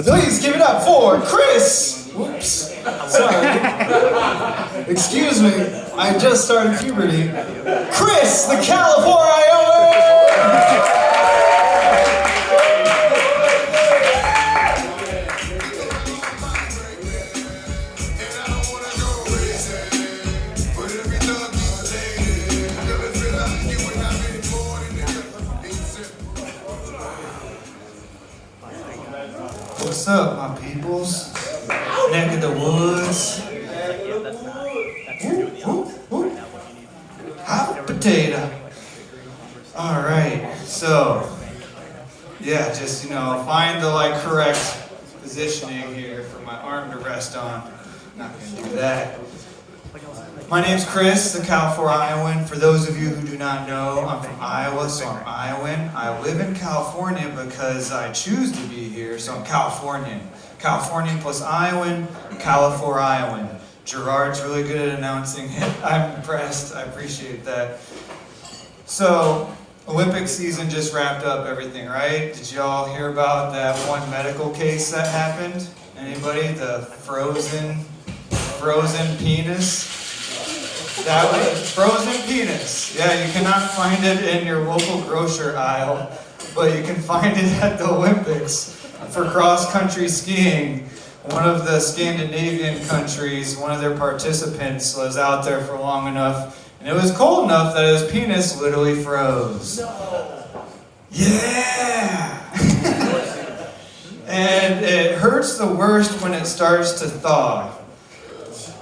Please give it up for Chris! Whoops. Sorry. Excuse me. I just started puberty. Chris, the CaliforIOWAN! What's up, my peoples? Neck of the woods. Hot potato. All right, so yeah, just find the correct positioning here for my arm to rest on. Not gonna do that. My name's Chris, the CaliforIOWAN. For those of you who do not know, I'm from Iowa, so I'm Iowan. I live in California because I choose to be here, so I'm Californian. Californian plus Iowan, CaliforIOWAN. Gerard's really good at announcing it. I'm impressed. I appreciate that. So, Olympic season just wrapped up everything, right? Did y'all hear about that one medical case that happened? Anybody? The frozen penis? That was frozen penis. Yeah, you cannot find it in your local grocery aisle, but you can find it at the Olympics for cross-country skiing. One of the Scandinavian countries, one of their participants was out there for long enough, and it was cold enough that his penis literally froze. No. Yeah! And it hurts the worst when it starts to thaw.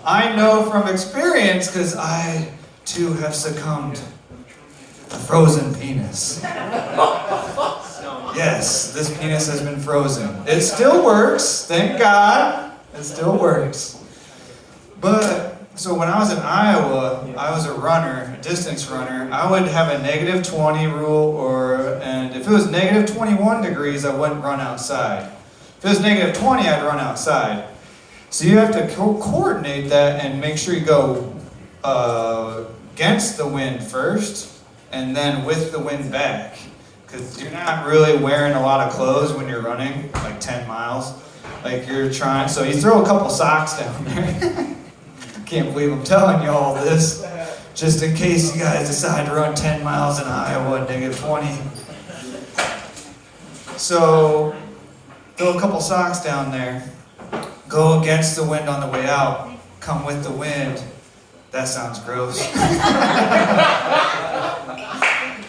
I know from experience because I too have succumbed to frozen penis. Yes, this penis has been frozen. It still works, thank God. It still works. But, so when I was in Iowa, I was a runner, a distance runner. I would have a -20 rule, and if it was -21 degrees, I wouldn't run outside. If it was -20, I'd run outside. So you have to coordinate that and make sure you go against the wind first, and then with the wind back. Because you're not really wearing a lot of clothes when you're running, like 10 miles. Like you're trying, so you throw a couple socks down there. Can't believe I'm telling you all this. Just in case you guys decide to run 10 miles in Iowa at -20. So, throw a couple socks down there. Go against the wind on the way out. Come with the wind. That sounds gross.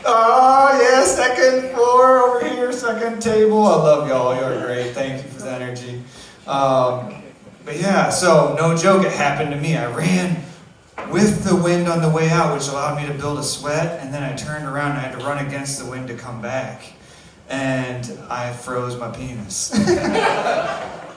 Oh, yeah, second floor over here, second table. I love y'all. You're great. Thank you for the energy. But yeah, so no joke, it happened to me. I ran with the wind on the way out, which allowed me to build a sweat, and then I turned around and I had to run against the wind to come back. And I froze my penis.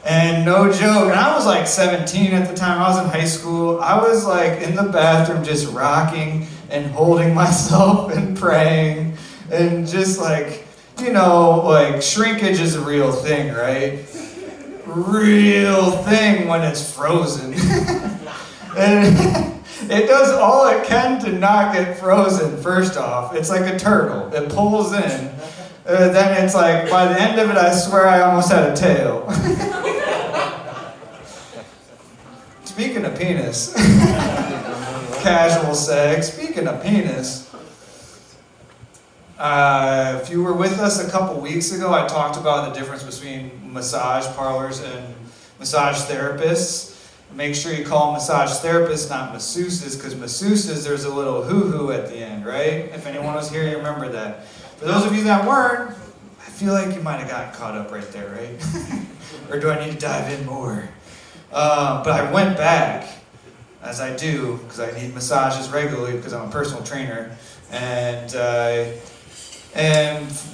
And no joke, and I was like 17 at the time, I was in high school. I was like in the bathroom just rocking and holding myself and praying. And just like shrinkage is a real thing, right? Real thing when it's frozen. And it does all it can to not get frozen, first off. It's like a turtle, it pulls in. Then it's like, by the end of it, I swear I almost had a tail. Speaking of penis, casual sex, speaking of penis, if you were with us a couple weeks ago, I talked about the difference between massage parlors and massage therapists. Make sure you call massage therapists, not masseuses, because masseuses, there's a little hoo-hoo at the end, right? If anyone was here, you remember that. For those of you that weren't, I feel like you might have gotten caught up right there, right? Or do I need to dive in more? But I went back, as I do, because I need massages regularly because I'm a personal trainer, and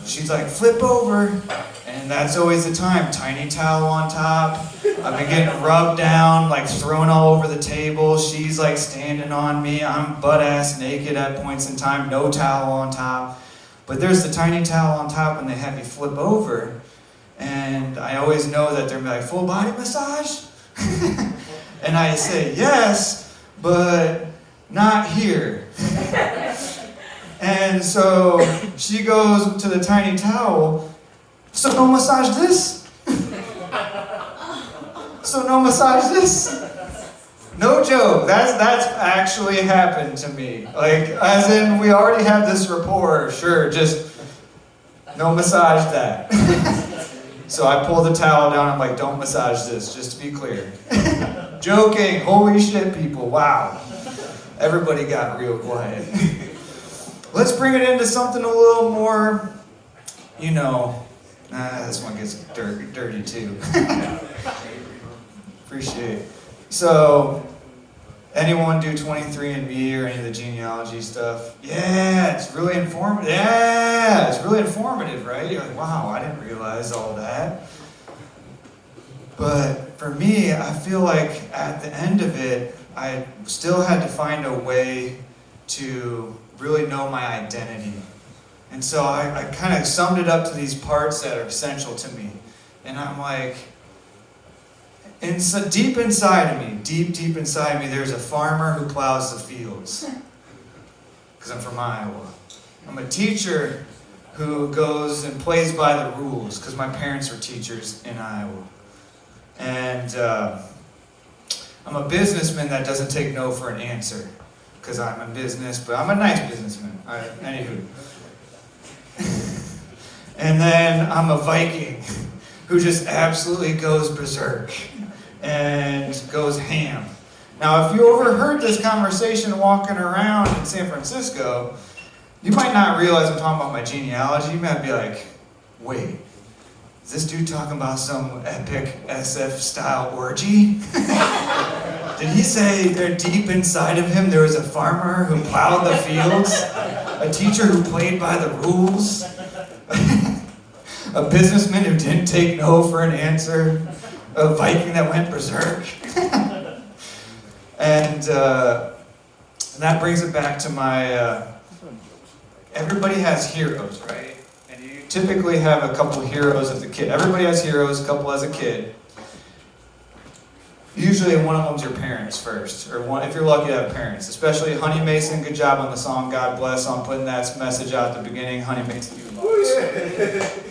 she's like, flip over, and that's always the time. Tiny towel on top. I've been getting rubbed down, like thrown all over the table. She's like standing on me. I'm butt-ass naked at points in time, no towel on top. But there's the tiny towel on top and they have you flip over. And I always know that they're like, full body massage? And I say, yes, but not here. And so she goes to the tiny towel, so don't massage this? So no massage this? No joke, that's actually happened to me. Like, as in, we already have this rapport, sure, just no massage that. So I pull the towel down, I'm like, don't massage this, just to be clear. Joking, holy shit, people, wow. Everybody got real quiet. Let's bring it into something a little more, you know, this one gets dirty too. Appreciate it. So, anyone do 23andMe or any of the genealogy stuff? Yeah, it's really informative. Yeah, it's really informative, right? You're like, wow, I didn't realize all that. But for me, I feel like at the end of it, I still had to find a way to really know my identity. And so I kind of summed it up to these parts that are essential to me. And I'm like, deep inside of me, deep inside me, there's a farmer who plows the fields. Because I'm from Iowa. I'm a teacher who goes and plays by the rules, because my parents were teachers in Iowa. And I'm a businessman that doesn't take no for an answer, because I'm in business, but I'm a nice businessman. Anywho. And then I'm a Viking who just absolutely goes berserk and goes ham. Now, if you overheard this conversation walking around in San Francisco, you might not realize I'm talking about my genealogy. You might be like, wait, is this dude talking about some epic SF-style orgy? Did he say there deep inside of him there was a farmer who plowed the fields? A teacher who played by the rules? A businessman who didn't take no for an answer? A Viking that went berserk? And that brings it back to my, everybody has heroes, right? And you typically have a couple heroes as a kid. Everybody has heroes, a couple as a kid. Usually one of them's your parents first, or one, if you're lucky to have parents. Especially Honey Mason, good job on the song God Bless on putting that message out at the beginning. Honey Mason, you love.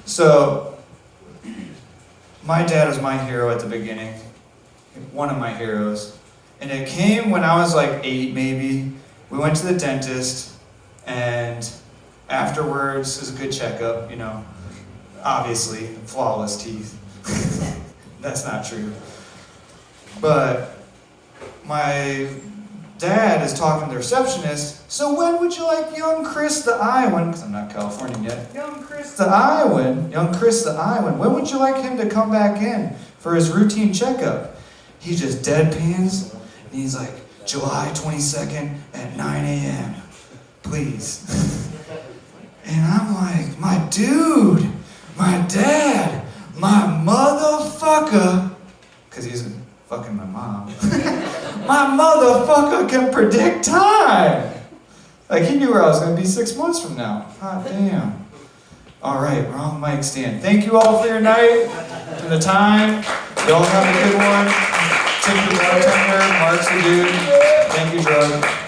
So, my dad was my hero at the beginning, one of my heroes. And it came when I was like 8 maybe. We went to the dentist, and afterwards, it was a good checkup, you know. Obviously, flawless teeth. That's not true. But my dad is talking to the receptionist, so when would you like young Chris the Iowan, because I'm not Californian yet, young Chris the Iowan, when would you like him to come back in for his routine checkup? He just deadpans, and he's like, July 22nd at 9 a.m., please. And I'm like, my dude, my dad, my motherfucker, because he's fucking my mom, my motherfucker can predict time. Like, he knew where I was going to be 6 months from now. Hot damn. All right, wrong mic stand. Thank you all for your night and the time. Y'all have a good one. Tip the bartender, Mark's the dude. Thank you, Drug.